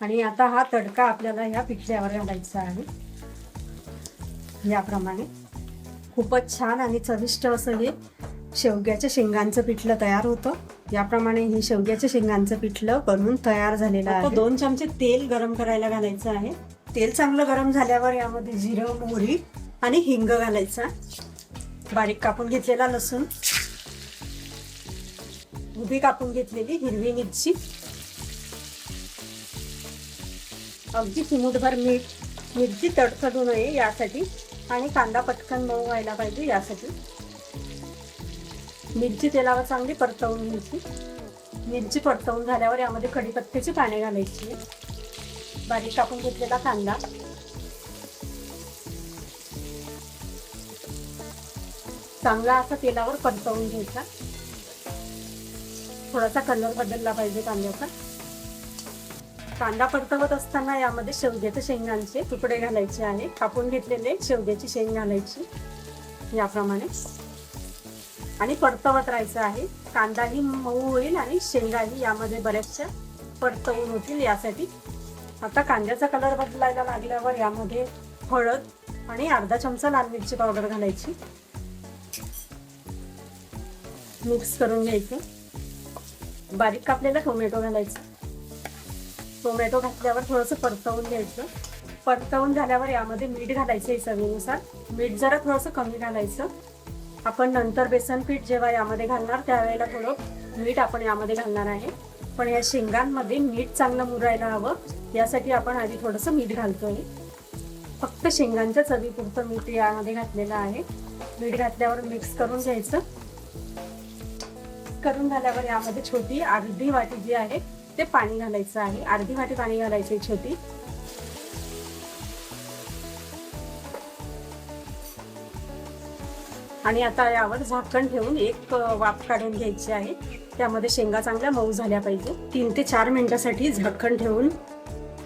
आणि आता हा तडका आपल्याला ह्या पिठल्यावर घालायचा आहे. याप्रमाणे खूपच छान आणि चविष्ट असं हे शेवग्याच्या शेंगांचं पिठलं तयार होतं. याप्रमाणे हे शेवग्याच्या शेंगांचं पिठलं बनवून तयार झालेलं आहे. 2 चमचे तेल गरम करायला घालायचं आहे. तेल चांगलं गरम झाल्यावर यामध्ये जिरं, मोहरी आणि हिंग घालायचा. बारीक कापून घेतलेला लसूण, उभी कापून घेतलेली हिरवी मिरची, अगदी चिमूटभर मीठ, मिरची तडतडू नये यासाठी, आणि कांदा पटकन मऊ व्हायला पाहिजे यासाठी. मिरची तेलावर चांगली परतवून घ्यायची. मिरची परतवून झाल्यावर यामध्ये कढीपत्त्याची पाने घालायची. बारीक कापून घेतलेला कांदा, चांगला असा तेलावर परतवून घ्यायचा. थोडासा कलर बदलला पाहिजे कांद्याचा. कांदा परतवत असताना यामध्ये शेवग्याच्या शेंगांचे तुकडे घालायचे आहे. कापून घेतलेले शेवग्याची शेंग घालायची याप्रमाणे आणि परतवत राहायचं आहे. कांदाही मऊ होईल आणि शेंगाही यामध्ये बऱ्याचशा परतवून होतील यासाठी. आता कांद्याचा कलर बदलायला लागल्यावर यामध्ये हळद आणि अर्धा चमचा लाल मिरची पावडर घालायची. मिक्स करून घ्यायचं. बारीक कापलेला टोमॅटो घालायचा. टोमॅटो घातल्यावर थोडंसं परतवून घ्यायचं. परतवून झाल्यावर यामध्ये मीठ घालायचं चवीनुसार. मीठ जरा थोडंसं कमी घालायचं. आपण नंतर बेसन पीठ जेव्हा यामध्ये घालणार त्यावेळेला थोडं मीठ आपण यामध्ये घालणार आहे. पण या शेंगांमध्ये मीठ चांगलं मुरायला हवं यासाठी आपण आधी थोडंसं मीठ घालतोय. फक्त शेंगांच्या चवीपुरतं मीठ यामध्ये घातलेलं आहे. मीठ घातल्यावर मिक्स करून घ्यायचं. करून झाल्यावर यामध्ये छोटी अर्धी वाटी जी आहे ते पाणी घालायचं आहे. अर्धी वाटी पाणी घालायचे छोटी. आणि आता यावर झाकण ठेवून एक वाफ काढून घ्यायची आहे. त्यामध्ये शेंगा चांगल्या मऊ झाल्या पाहिजे. 3 ते 4 मिनिटासाठी झाकण ठेवून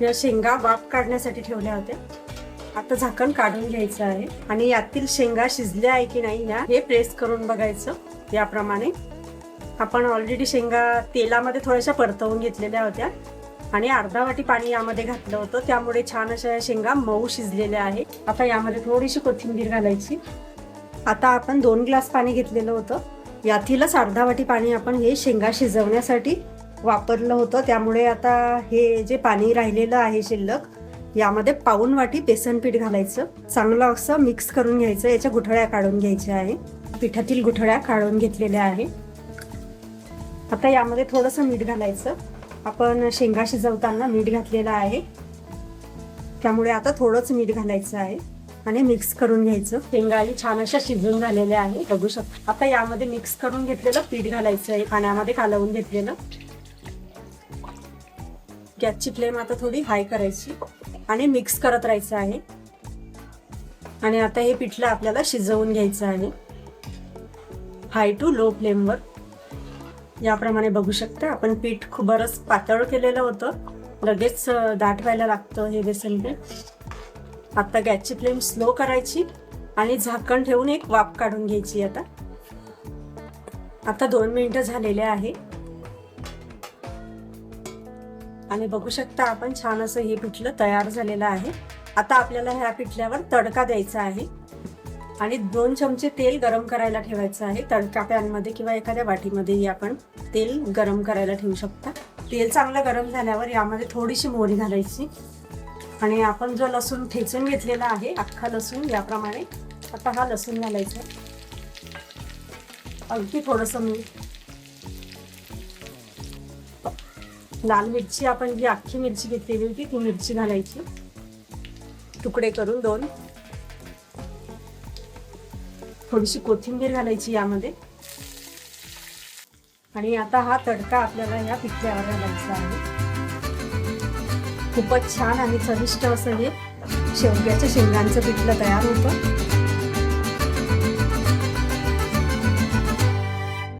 या शेंगा वाफ काढण्यासाठी ठेवल्या होत्या. आता झाकण काढून घ्यायचं आहे आणि यातील शेंगा शिजल्या आहे की नाही हे प्रेस करून बघायचं. याप्रमाणे आपण ऑलरेडी शेंगा तेलामध्ये थोड्याशा परतवून घेतलेल्या होत्या आणि अर्धा वाटी पाणी यामध्ये घातलं होतं. त्यामुळे छान अशा शेंगा मऊ शिजलेल्या आहेत. आता यामध्ये थोडीशी कोथिंबीर घालायची. आता आपण 2 ग्लास पाणी घेतलेलं होतं. यातीलच अर्धा वाटी पाणी आपण हे शेंगा शिजवण्यासाठी वापरलं होतं. त्यामुळे आता हे जे पाणी राहिलेलं आहे शिल्लक यामध्ये पाऊण वाटी बेसन पीठ घालायचं. चांगलं असं मिक्स करून घ्यायचं. याच्या गुठळ्या काढून घ्यायच्या आहे. पिठातील गुठळ्या काढून घेतलेल्या आहे. आता यामध्ये थोडंसं मीठ घालायचं. आपण शेंगा शिजवताना मीठ घातलेलं आहे त्यामुळे आता थोडंच मीठ घालायचं आहे आणि मिक्स करून घ्यायचं. शेंगाही छान अशा शिजून झालेल्या आहे बघू शकता. आता यामध्ये मिक्स करून घेतलेलं पीठ घालायचं आहे. पाण्यामध्ये कालवून घेतलेलं. गॅसची फ्लेम आता थोडी हाय करायची आणि मिक्स करत राहायचं आहे. आणि आता हे पिठलं आपल्याला शिजवून घ्यायचं आहे हाय टू लो फ्लेमवर. याप्रमाणे बघू शकता. आपण पीठ खूप बरंच पातळ केलेलं होतं. लगेच दाट व्हायला लागतं हे बेसन पीठ. आता गॅसची फ्लेम स्लो करायची आणि झाकण ठेवून एक वाफ काढून घ्यायची. आता 2 मिनिटं झालेले आहे आणि बघू शकता आपण छान असं हे पिठलं तयार झालेलं आहे. आता आपल्याला ह्या पिठल्यावर तडका द्यायचा आहे आणि 2 चमचे तेल गरम करायला ठेवायचं आहे. तडका पॅनमध्ये किंवा एखाद्या वाटीमध्येही आपण तेल गरम करायला ठेवू शकता. तेल चांगलं गरम झाल्यावर यामध्ये थोडीशी मोहरी घालायची आणि आपण जो लसूण ठेचून घेतलेला आहे अख्खा लसूण याप्रमाणे आता हा लसूण घालायचा. अगदी थोडंसं मीठ. लाल मिरची आपण जी अख्खी मिरची घेतलेली होती ती मिरची घालायची तुकडे करून 2. थोडीशी कोथिंबीर घालायची यामध्ये. आणि आता हा तडका आपल्याला या पिठल्यावर घालायचा आहे. खूपच छान आणि चविष्ट असं हे शेवग्याच्या शेंगांचं पिठलं तयार होतं.